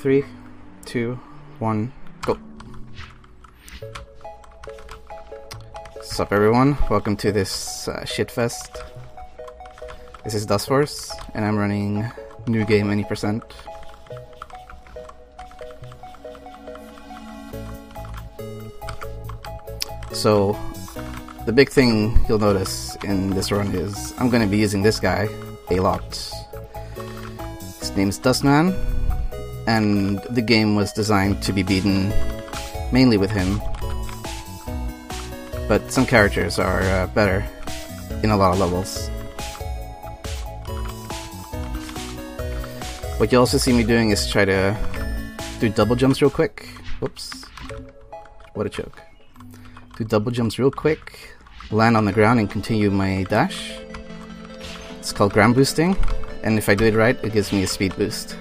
3, 2, 1, go. What's up, everyone? Welcome to this shitfest. This is Dustforce, and I'm running new game any percent. So, the big thing you'll notice in this run is I'm going to be using this guy a lot. His name's Dustman, and the game was designed to be beaten mainly with him. But some characters are better in a lot of levels. What you also see me doing is try to do double jumps real quick. Whoops. What a joke. Do double jumps real quick, land on the ground and continue my dash. It's called ground boosting, and if I do it right, it gives me a speed boost.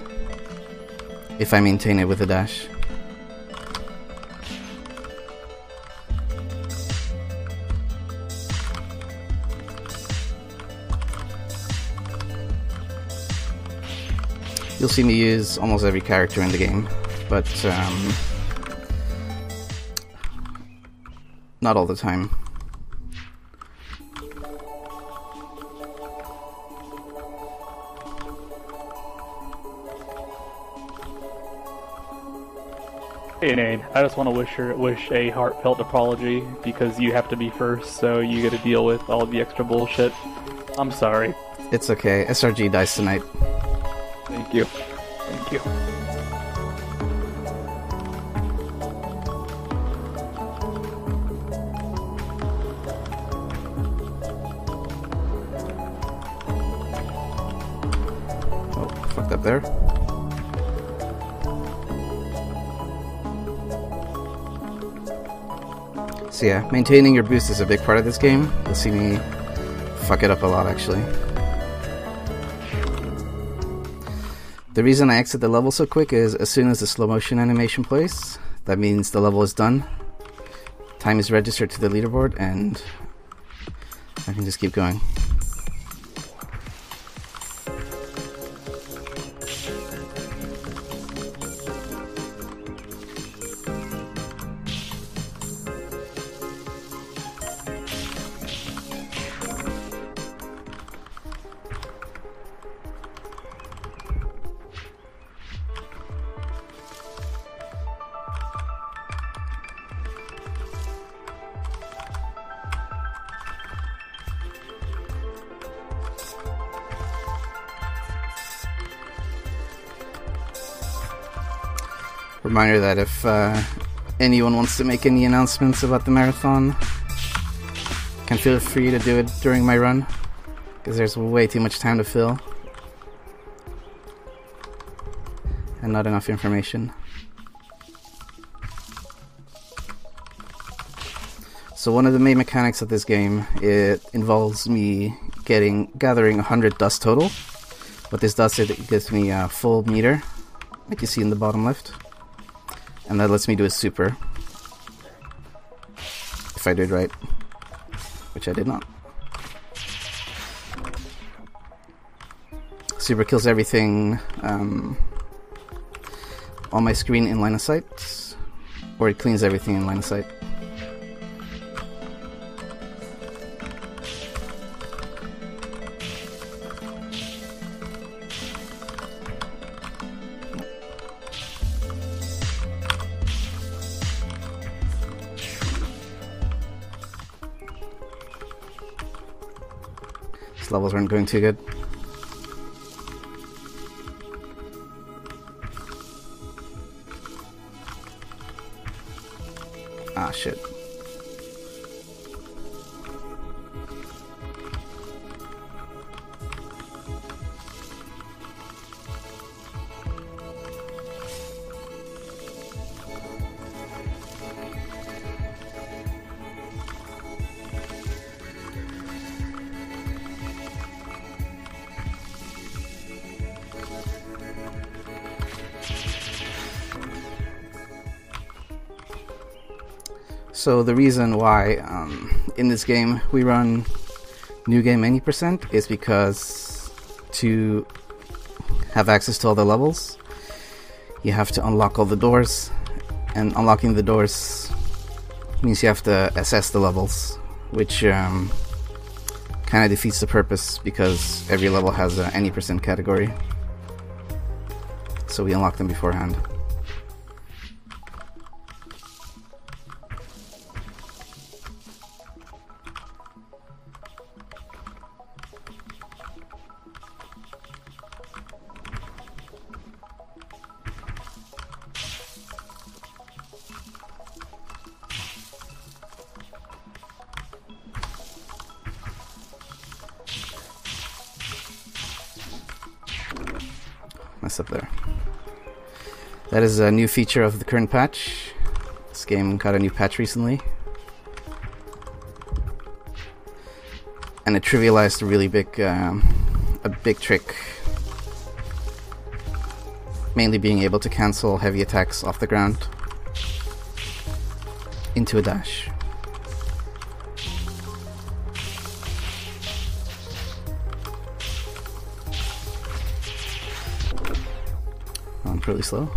If I maintain it with a dash. You'll see me use almost every character in the game, but not all the time. Hey Inane, I just want to wish a heartfelt apology because you have to be first, so you get to deal with all the extra bullshit. I'm sorry. It's okay. SRG dies tonight. Thank you. Thank you. Oh, fucked up there. So yeah, maintaining your boost is a big part of this game. You'll see me fuck it up a lot, actually. The reason I exit the level so quick is as soon as the slow motion animation plays, that means the level is done. Time is registered to the leaderboard and I can just keep going. Reminder that if anyone wants to make any announcements about the marathon, can feel free to do it during my run, because there's way too much time to fill and not enough information. So one of the main mechanics of this game, it involves me gathering 100 dust total. What this does is it gives me a full meter, like you see in the bottom left. And that lets me do a super. If I did right. Which I did not. Super kills everything on my screen in line of sight. Or it cleans everything in line of sight. Levels aren't going too good. Ah, shit. So the reason why in this game we run new game any percent is because to have access to all the levels, you have to unlock all the doors, and unlocking the doors means you have to assess the levels, which kind of defeats the purpose because every level has any percent category. So we unlock them beforehand. Mess up there. That is a new feature of the current patch. This game got a new patch recently, and it trivialized a really big, trick. Mainly being able to cancel heavy attacks off the ground into a dash. I'm pretty slow.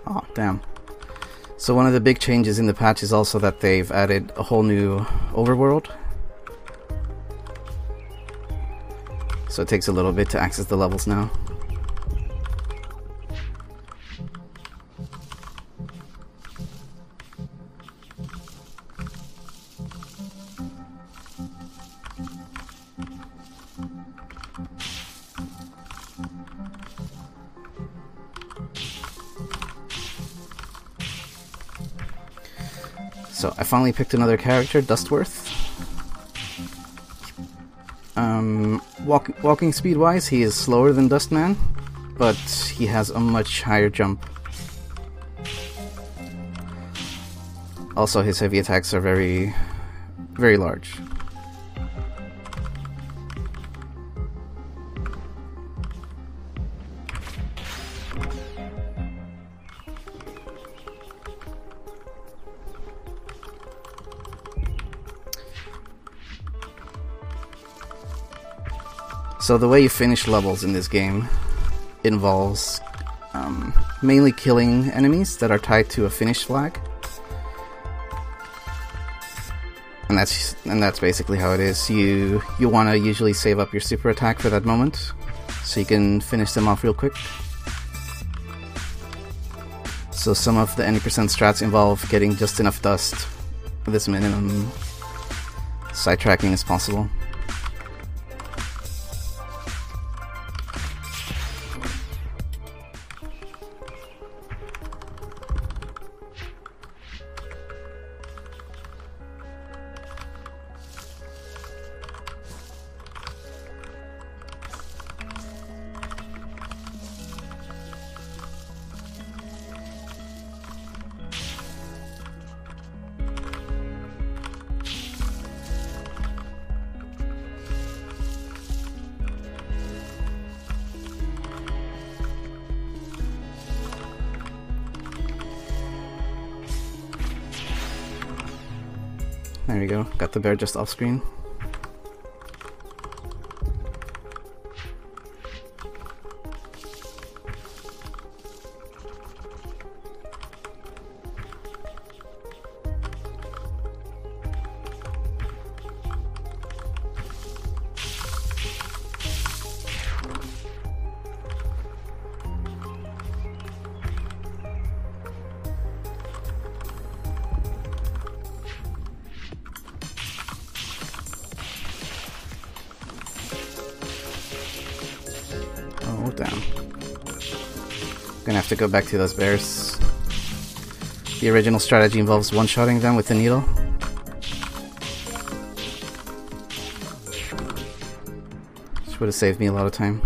Oh, damn. So one of the big changes in the patch is also that they've added a whole new overworld. So it takes a little bit to access the levels now. So I finally picked another character, Dustforce. Walking speed wise, he is slower than Dustman, but he has a much higher jump. Also, his heavy attacks are very, very large. So the way you finish levels in this game involves mainly killing enemies that are tied to a finish flag, and that's basically how it is. You want to usually save up your super attack for that moment, so you can finish them off real quick. So some of the any percent strats involve getting just enough dust with as minimum sidetracking as possible. There we go, got the bear just off screen. Oh, damn. Gonna have to go back to those bears. The original strategy involves one-shotting them with the needle. Which would have saved me a lot of time.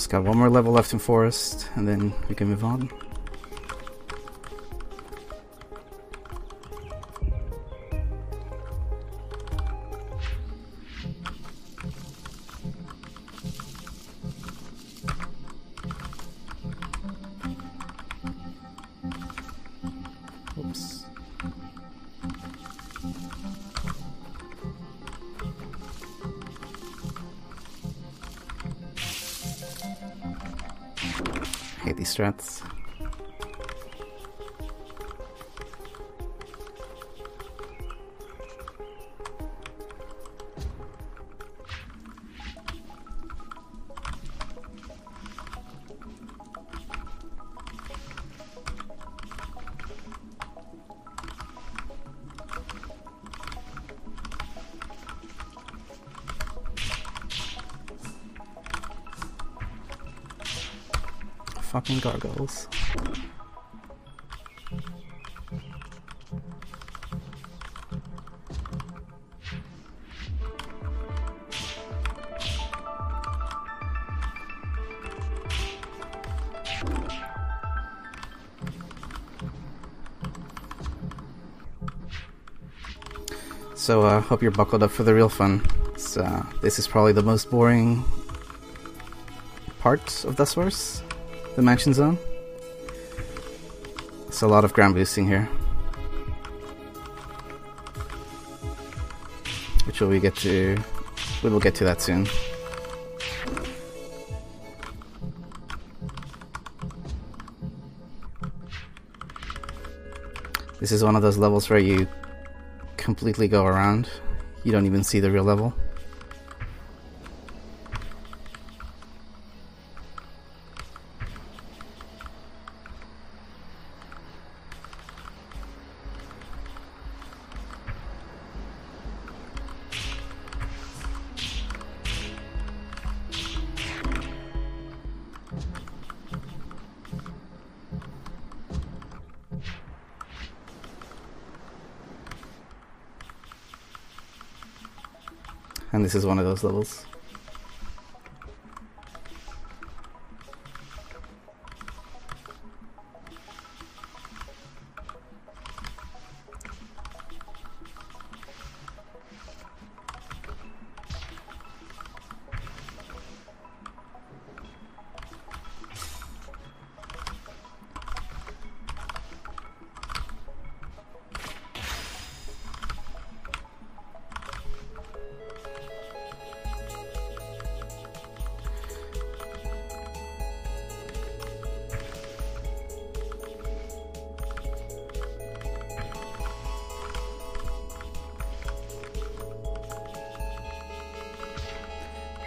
Just got one more level left in Forest, and then we can move on. Oops. Hate these strats. Fucking gargoyles. So, hope you're buckled up for the real fun. This is probably the most boring part of Dustforce, the mansion zone. It's a lot of ground boosting here, which we will get to that soon. This is one of those levels where you completely go around. You don't even see the real level. And this is one of those levels.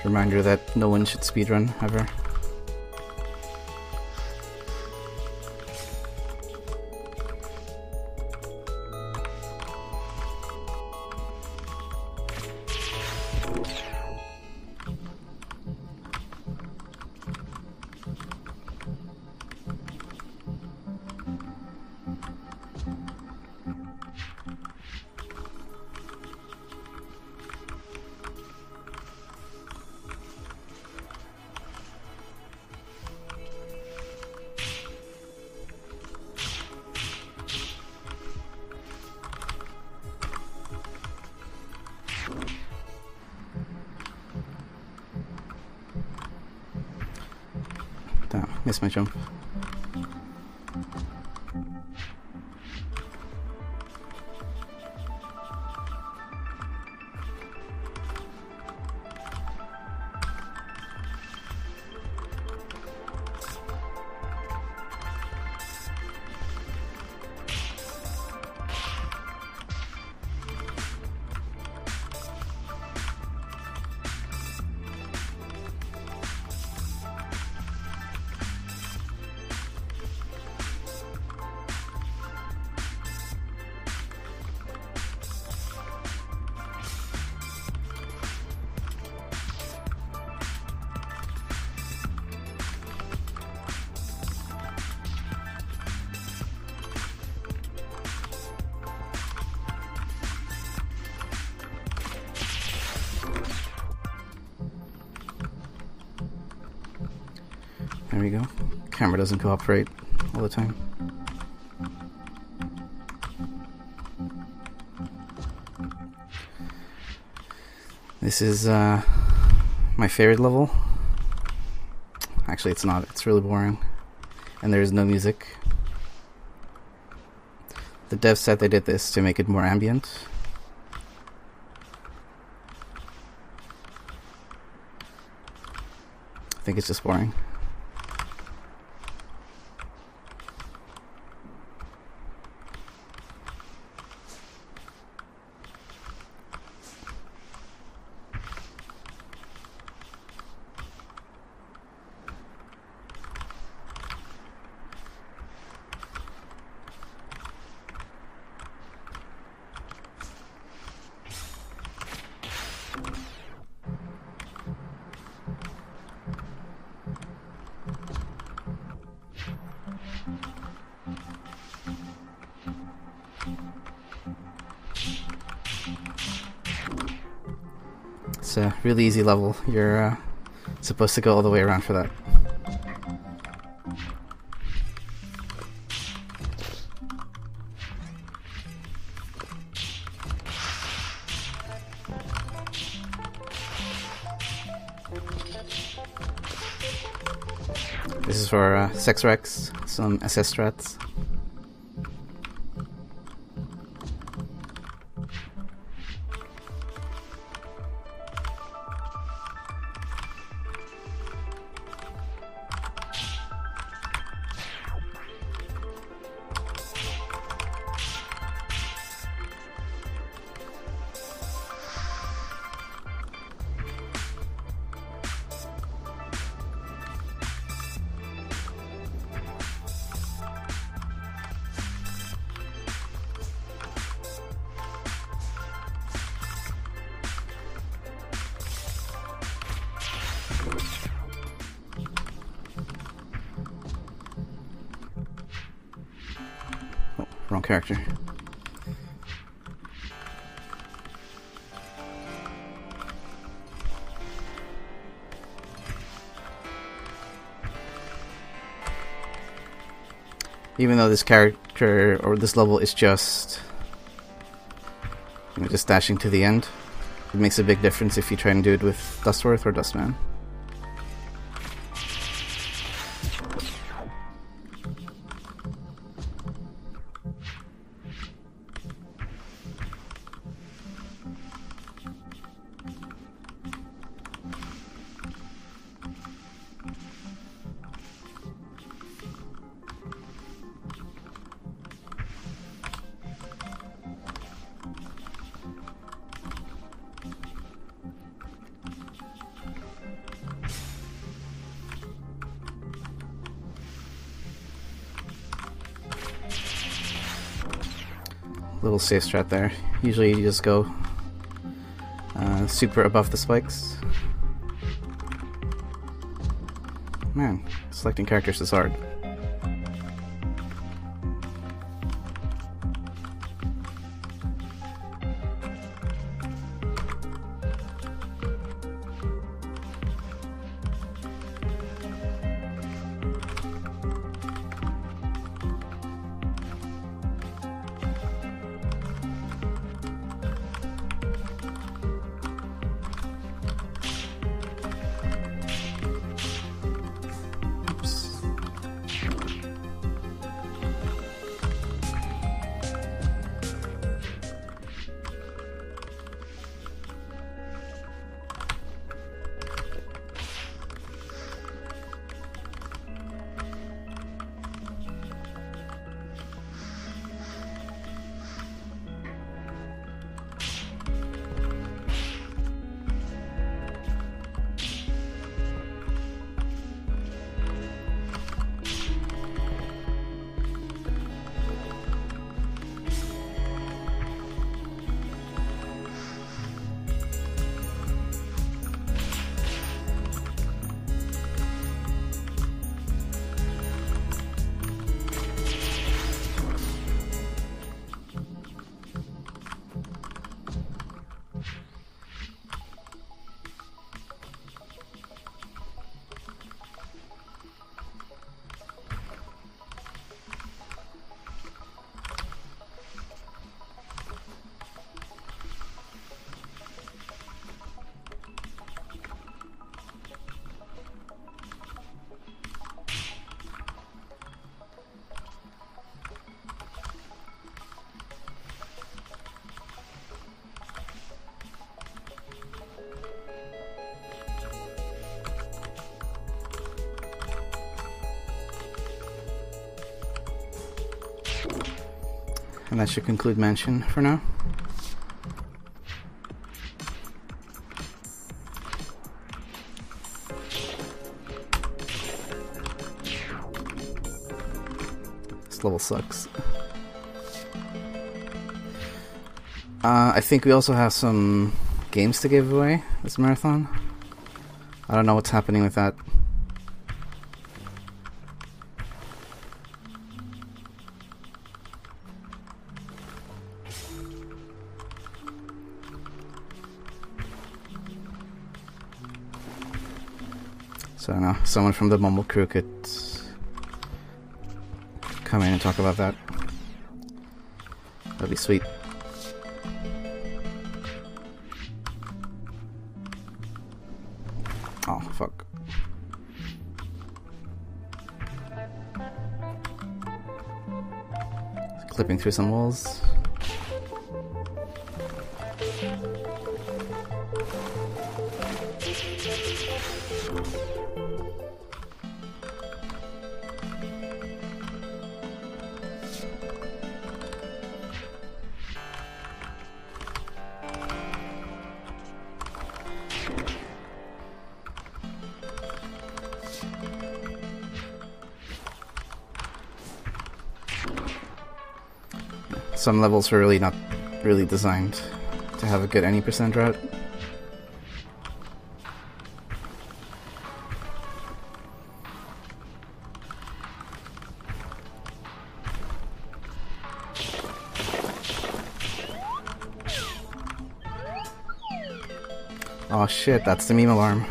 Reminder that no one should speedrun ever. Damn, missed my jump. There we go. Camera doesn't cooperate all the time. This is my favorite level. Actually, it's not. It's really boring. And there is no music. The devs said they did this to make it more ambient. I think it's just boring. It's a really easy level. You're supposed to go all the way around for that. This is for Sex Rex, some SS strats. Oh, wrong character. Even though this character or this level is just, just dashing to the end, it makes a big difference if you try and do it with Dustforce or Dustman. Little safe strat there. Usually you just go super above the spikes. Man, selecting characters is hard. And that should conclude Mansion for now. This level sucks. I think we also have some games to give away this marathon. I don't know what's happening with that. So I don't know, someone from the Mumble crew could come in and talk about that. That'd be sweet. Oh, fuck. Clipping through some walls. Some levels are really not really designed to have a good any percent route. Oh shit, that's the meme alarm.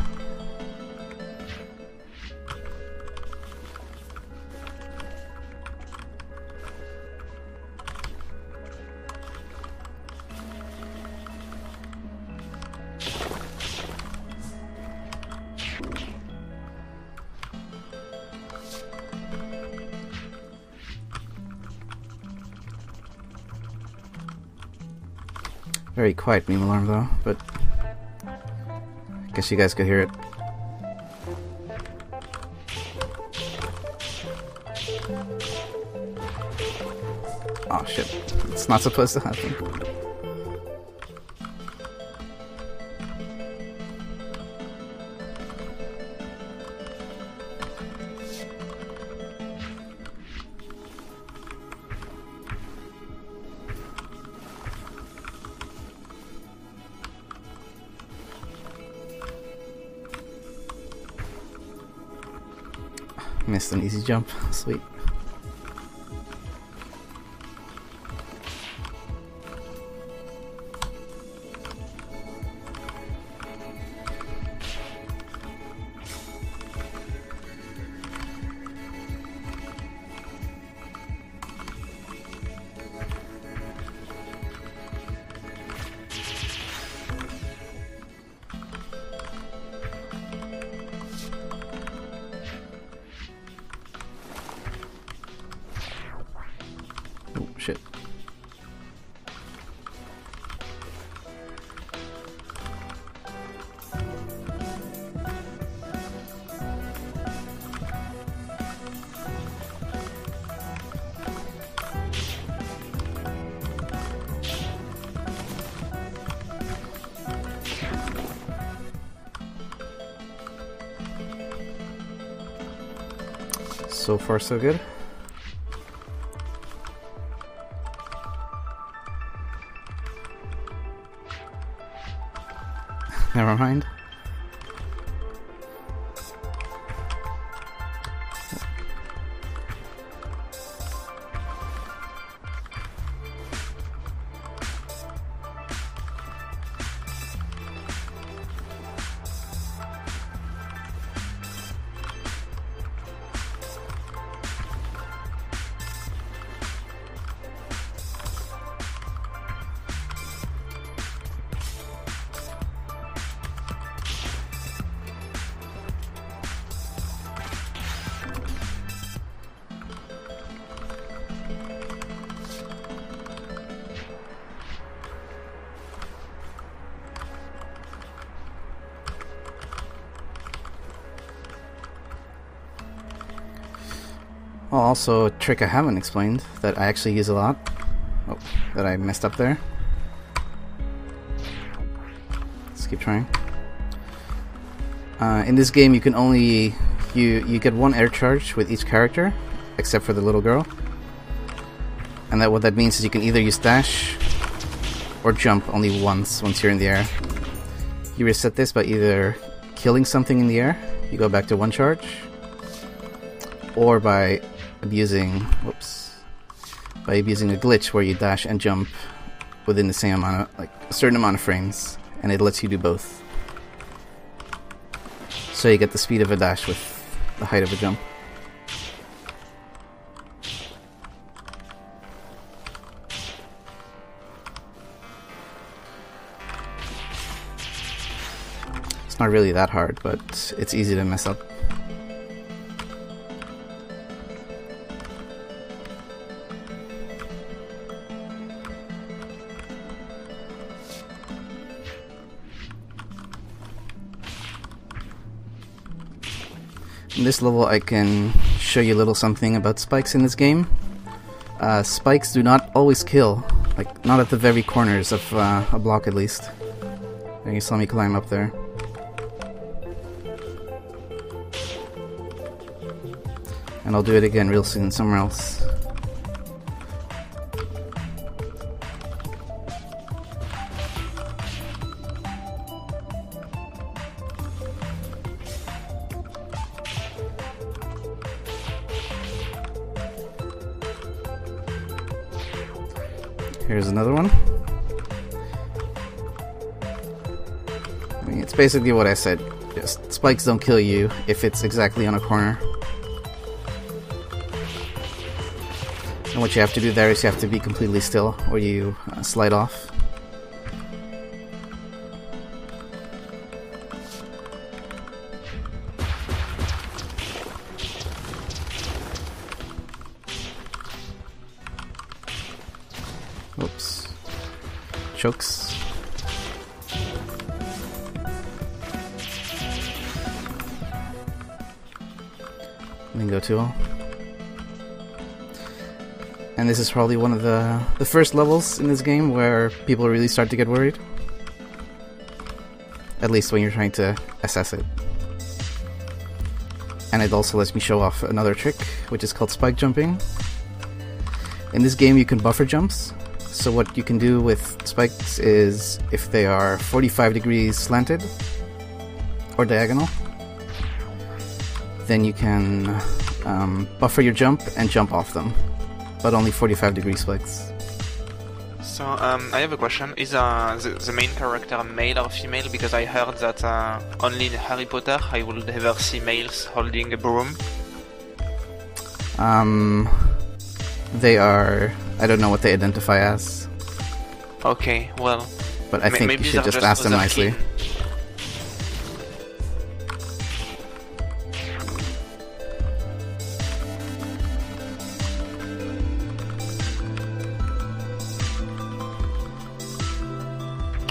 Very quiet meme alarm though, but I guess you guys could hear it. Oh shit, it's not supposed to happen. Missed an easy jump. Sweet. Oh, shit. So far, so good. Never mind. Oh, also a trick I haven't explained that I actually use a lot. Oh. that I messed up there. Let's keep trying. In this game, you can only you get one air charge with each character, except for the little girl. And what that means is you can either use dash or jump only once you're in the air. You reset this by either killing something in the air, you go back to one charge, or by abusing a glitch where you dash and jump within the same amount of, like, a certain amount of frames, and it lets you do both. So you get the speed of a dash with the height of a jump. It's not really that hard, but it's easy to mess up. In this level, I can show you a little something about spikes in this game. Spikes do not always kill, like not at the very corners of a block at least. And you saw me climb up there. And I'll do it again real soon somewhere else. Here's another one. I mean, it's basically what I said. Just spikes don't kill you if it's exactly on a corner. And what you have to do there is you have to be completely still, or you slide off. Oops. Chokes. Lingo tool. And this is probably one of the first levels in this game where people really start to get worried. At least when you're trying to assess it. And it also lets me show off another trick, which is called spike jumping. In this game you can buffer jumps. So what you can do with spikes is, if they are 45 degrees slanted or diagonal, then you can buffer your jump and jump off them, but only 45 degree spikes. So I have a question. Is the main character male or female? Because I heard that only in Harry Potter I will ever see males holding a broom. They are... I don't know what they identify as. Okay, well... But I think you should just ask them nicely.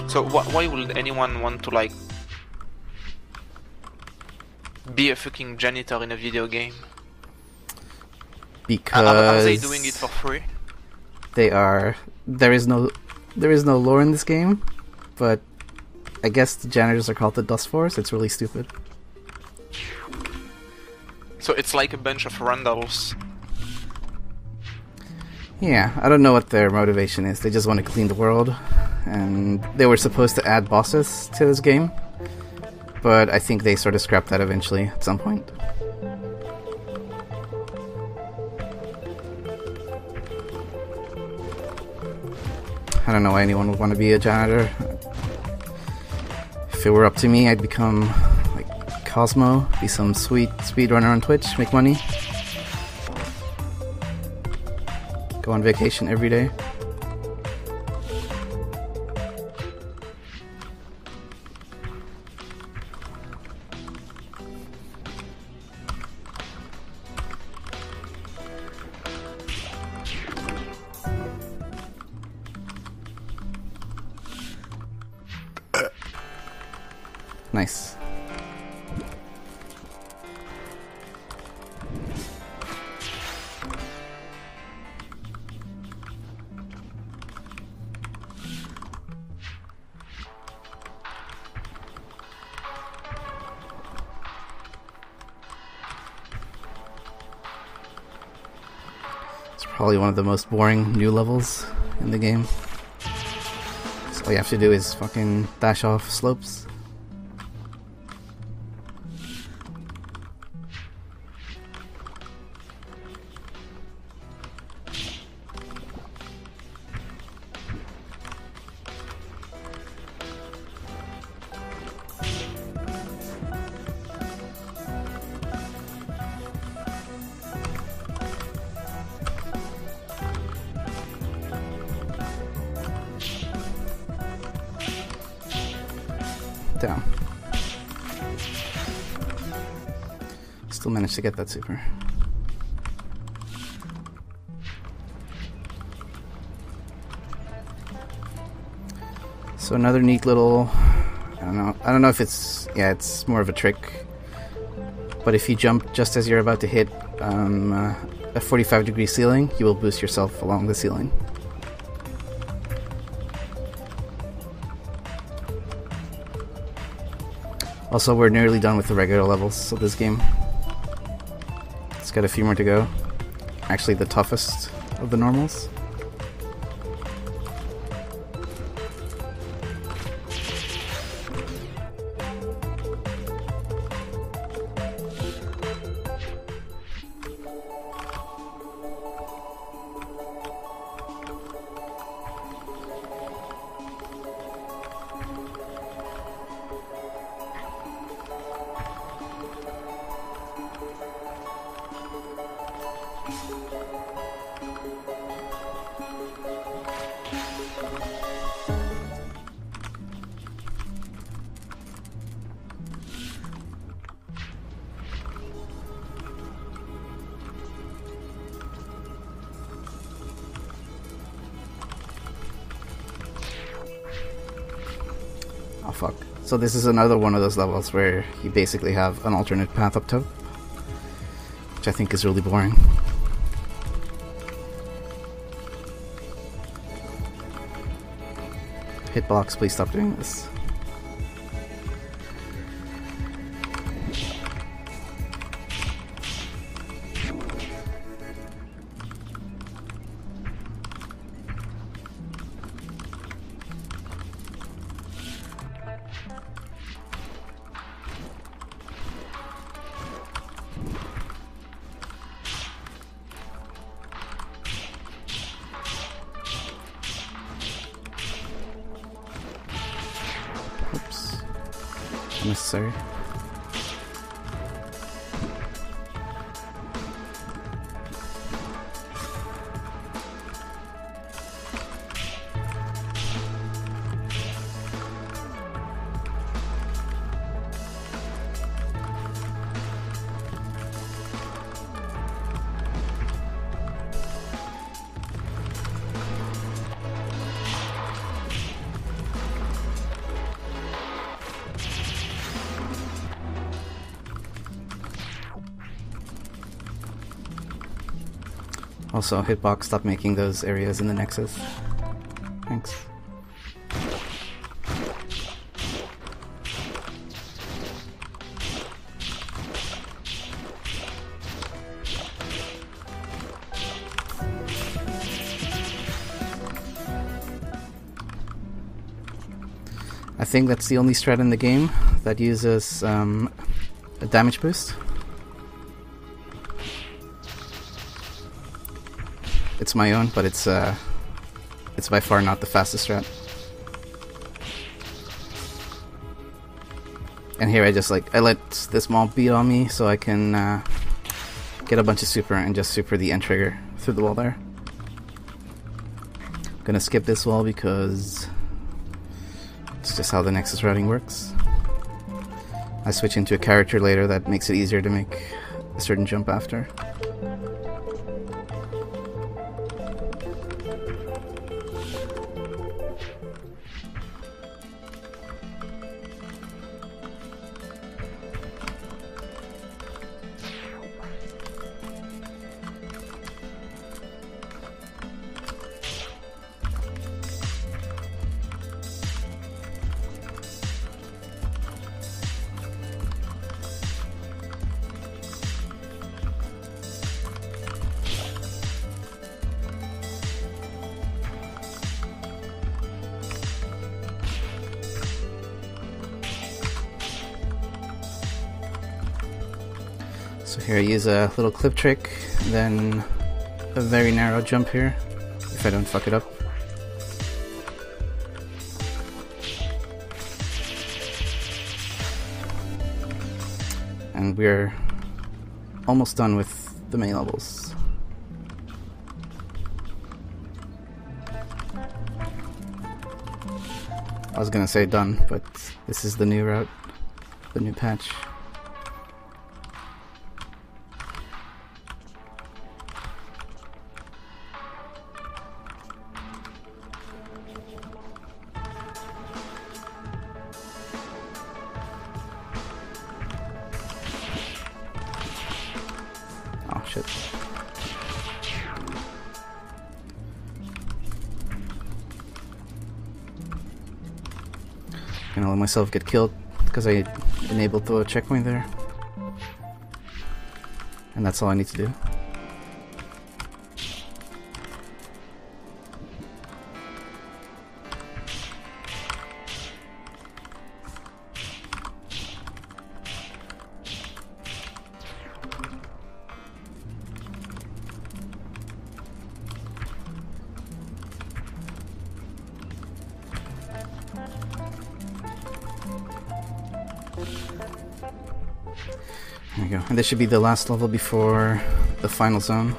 So why would anyone want to, like, be a fucking janitor in a video game? Because are they doing it for free? They are. There is no lore in this game, but I guess the janitors are called the Dustforce. It's really stupid. So it's like a bunch of randals. Yeah, I don't know what their motivation is. They just want to clean the world, and they were supposed to add bosses to this game, but I think they sort of scrapped that eventually at some point. I don't know why anyone would want to be a janitor. If it were up to me, I'd become like Cosmo, be some sweet speedrunner on Twitch, make money. Go on vacation every day. Nice. probably one of the most boring new levels in the game. So all you have to do is fucking dash off slopes. Down. Still managed to get that super. So another neat little, I don't know if it's, yeah, it's more of a trick. But if you jump just as you're about to hit a 45-degree ceiling, you will boost yourself along the ceiling. Also, we're nearly done with the regular levels of this game. It's got a few more to go. Actually, the toughest of the normals. Oh fuck. So this is another one of those levels where you basically have an alternate path up top, which I think is really boring. Hitbox, please stop doing this. Oops. Unnecessary. Also, Hitbox, stop making those areas in the Nexus. Thanks. I think that's the only strat in the game that uses a damage boost. It's my own, but it's by far not the fastest strat. And here I let this mob beat on me so I can get a bunch of super and just super the end trigger through the wall there. I'm gonna skip this wall because it's just how the Nexus routing works. I switch into a character later that makes it easier to make a certain jump after. So here I use a little clip trick, then a very narrow jump here, if I don't fuck it up. And we're almost done with the main levels. I was gonna say done, but this is the new route, the new patch. Oh shit. Gonna let myself get killed because I enabled the checkpoint there. And that's all I need to do. There we go. And this should be the last level before the final zone.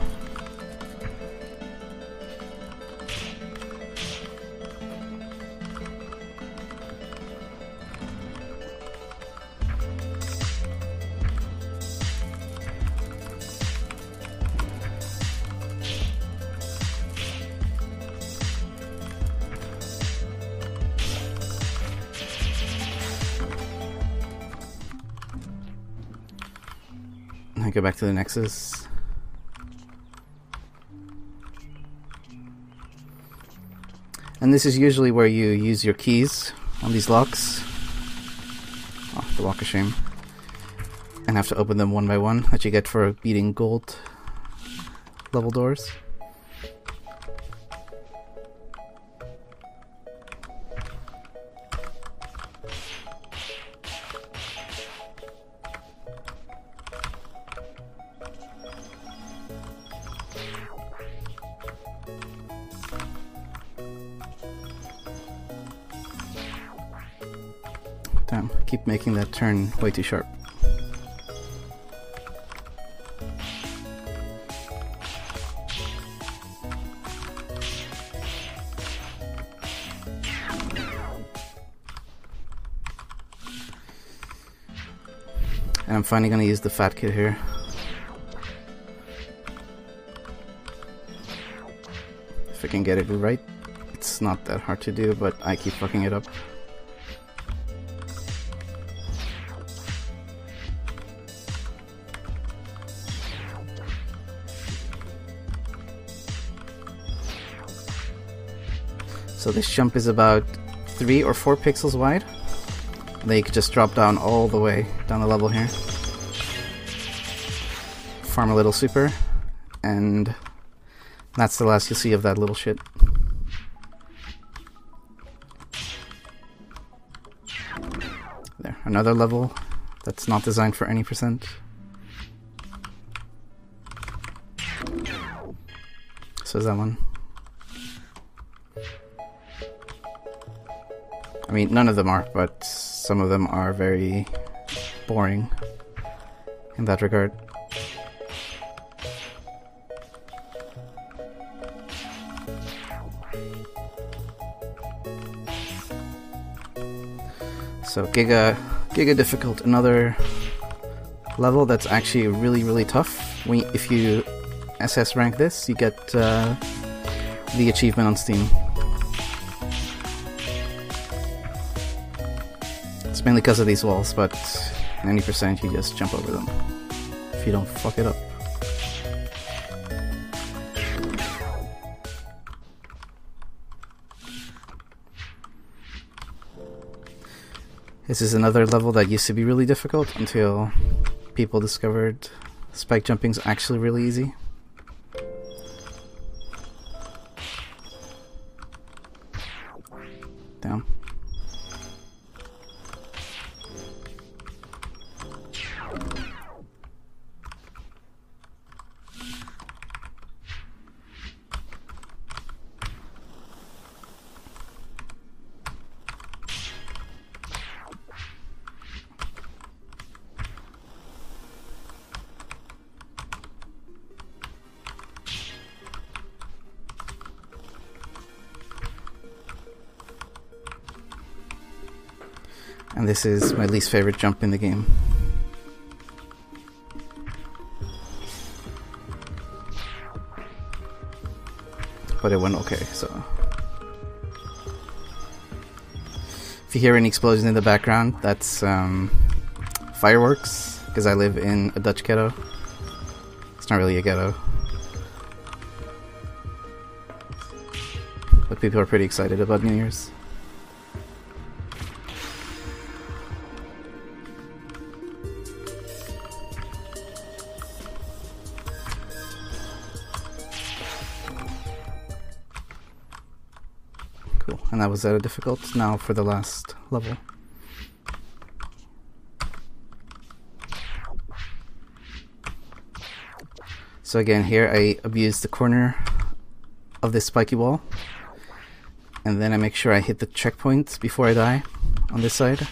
I go back to the Nexus. And this is usually where you use your keys on these locks. Oh, the walk of shame. And have to open them one by one, that you get for beating gold level doors. Damn, keep making that turn way too sharp. And I'm finally gonna use the fat kit here. If I can get it right. It's not that hard to do, but I keep fucking it up. So this jump is about 3 or 4 pixels wide. Then you could just drop down all the way down the level here. Farm a little super, and that's the last you'll see of that little shit. There, another level that's not designed for any percent. So is that one. I mean, none of them are, but some of them are very boring in that regard. So Giga difficult, another level that's actually really, really tough. If you SS rank this, you get the achievement on Steam. It's mainly because of these walls, but 90% you just jump over them if you don't fuck it up. This is another level that used to be really difficult until people discovered spike jumping's actually really easy. Down. And this is my least favorite jump in the game. But it went okay, so... If you hear any explosion in the background, that's fireworks, because I live in a Dutch ghetto. It's not really a ghetto. But people are pretty excited about New Year's. Cool, and that was at a difficult. Now for the last level. So again, here I abuse the corner of this spiky wall, and then I make sure I hit the checkpoint before I die on this side.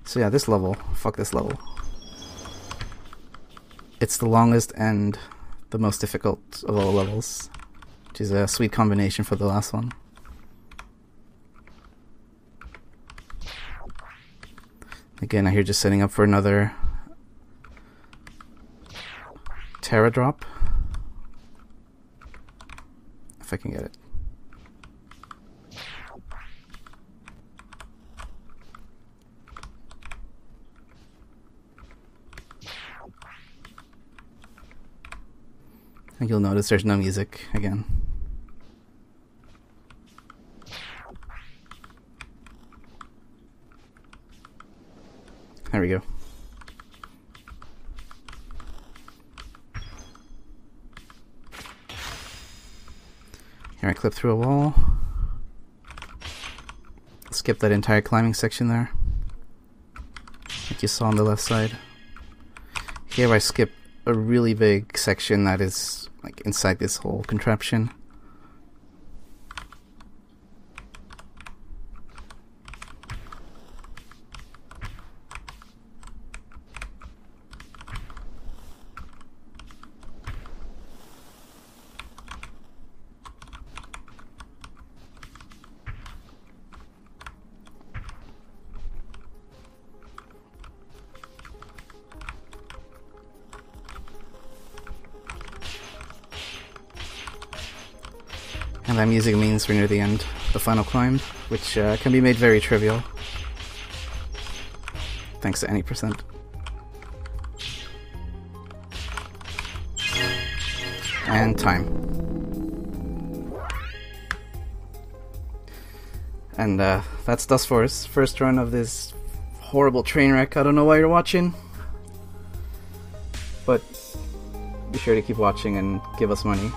So yeah, this level, fuck this level. It's the longest and the most difficult of all levels, which is a sweet combination for the last one. Again, here just setting up for another Terra drop. If I can get it. And you'll notice there's no music again. There we go. Here I clip through a wall. Skip that entire climbing section there, like you saw on the left side. Here I skip a really big section that is like inside this whole contraption. And that music means we're near the end, the final climb, which can be made very trivial, thanks to any percent. And time. And that's Dustforce, first run of this horrible train wreck. I don't know why you're watching, but be sure to keep watching and give us money.